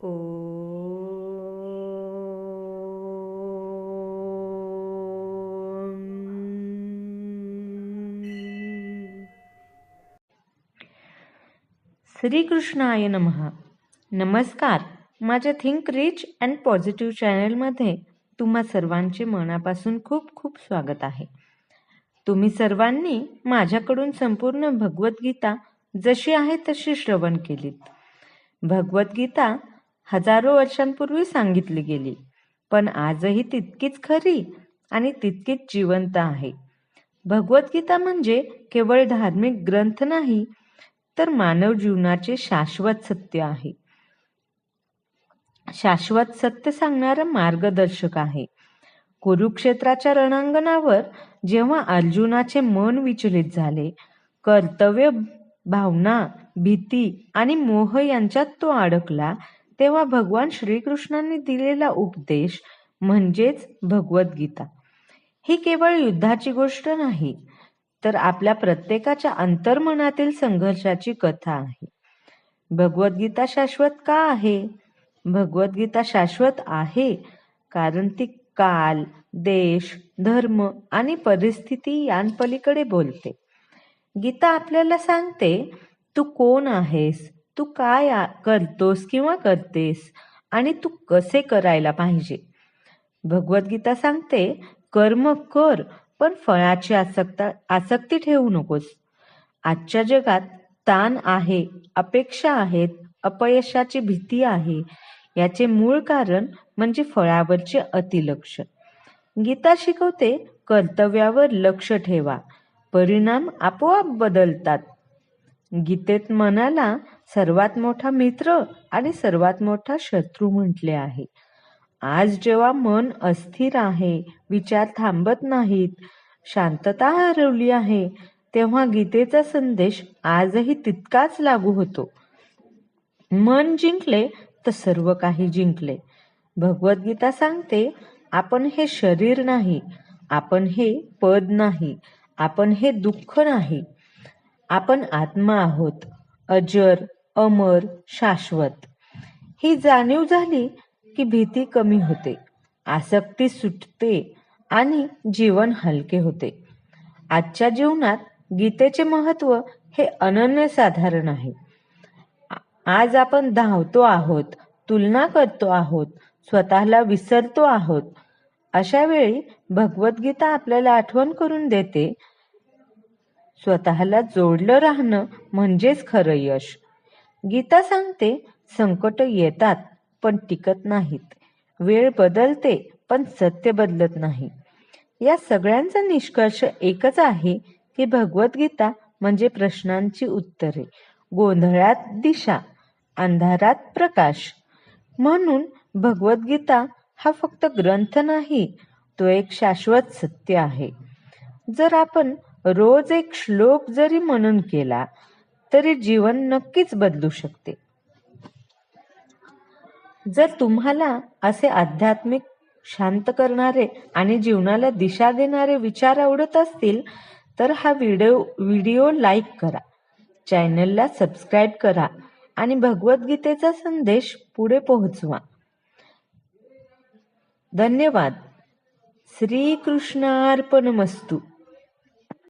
ओ श्रीकृष्णाय नमः. नमस्कार. माझ्या थिंक रिच अँड पॉझिटिव्ह चॅनलमध्ये तुम्हा सर्वांचे मनापासून खूप खूप स्वागत आहे. तुम्ही सर्वांनी माझ्याकडून संपूर्ण भगवद्गीता जशी आहे तशी श्रवण केलीत. भगवद्गीता हजारो वर्षांपूर्वी सांगितली गेली, पण आजही तितकीच खरी आणि तितकीच जिवंत आहे. भगवद्गीता म्हणजे केवळ धार्मिक ग्रंथ नाही, तर मानव जीवनाचे शाश्वत सत्य आहे. शाश्वत सत्य सांगणारा मार्गदर्शक आहे. कुरुक्षेत्राच्या रणांगणावर जेव्हा अर्जुनाचे मन विचलित झाले, कर्तव्य भावना, भीती आणि मोह यांच्यात तो अडकला, तेव्हा भगवान श्रीकृष्णांनी दिलेला उपदेश म्हणजेच भगवद्गीता ही केवळ युद्धाची गोष्ट नाही, तर आपल्या प्रत्येकाच्या अंतर्मनातील संघर्षाची कथा आहे. भगवद्गीता शाश्वत का आहे? भगवद्गीता शाश्वत आहे कारण ती काल, देश, धर्म आणि परिस्थिती यांपलीकडे बोलते. गीता आपल्याला सांगते, तू कोण आहेस, तू काय करतोस किंवा करतेस आणि तू कसे करायला पाहिजे. भगवद्गीता सांगते, कर्म कर, पण फळाची आसक्ती ठेवू नकोस. आजच्या जगात ताण आहे, अपेक्षा आहेत, अपयशाची भीती आहे. याचे मूळ कारण म्हणजे फळावरचे अतिलक्ष. गीता शिकवते, कर्तव्यावर लक्ष ठेवा, परिणाम आपोआप बदलतात. गीतेत मनाला सर्वात मोठा मित्र आणि सर्वात मोठा शत्रू म्हटले आहे. आज जेव्हा मन अस्थिर आहे, विचार थांबत नाहीत, शांतता हरवली आहे, तेव्हा गीतेचा संदेश आजही तितकाच लागू होतो. मन जिंकले तर सर्व काही जिंकले. भगवद्गीता सांगते, आपण हे शरीर नाही, आपण हे पद नाही, आपण हे दुःख नाही, आपण आत्मा आहोत, अजर, अमर, शाश्वत. ही जाणीव झाली की भीती कमी होते, आसक्ती सुटते आणि जीवन हलके होते. आजच्या जीवनात गीतेचे महत्त्व हे अनन्यसाधारण आहे. आज आपण धावतो आहोत, तुलना करतो आहोत, स्वतःला विसरतो आहोत. अशा वेळी भगवद्गीता आपल्याला आठवण करून देते, स्वतःला जोडलं राहणं म्हणजेच खरं यश. गीता सांगते, संकट येतात पण टिकत नाहीत, वेळ बदलते पण सत्य बदलत नाही. या सगळ्यांचा निष्कर्ष एकच आहे की भगवद्गीता म्हणजे प्रश्नांची उत्तरे, गोंधळात दिशा, अंधारात प्रकाश. म्हणून भगवद्गीता हा फक्त ग्रंथ नाही, तो एक शाश्वत सत्य आहे. जर आपण रोज एक श्लोक जरी मनन केला तरी जीवन नक्कीच बदलू शकते. जर तुम्हाला असे आध्यात्मिक, शांत करणारे आणि जीवनाला दिशा देणारे विचार आवडत असतील तर हा व्हिडिओ लाईक करा, चॅनलला सबस्क्राईब करा आणि भगवद्गीतेचा संदेश पुढे पोहोचवा. धन्यवाद. श्रीकृष्णार्पणमस्तु.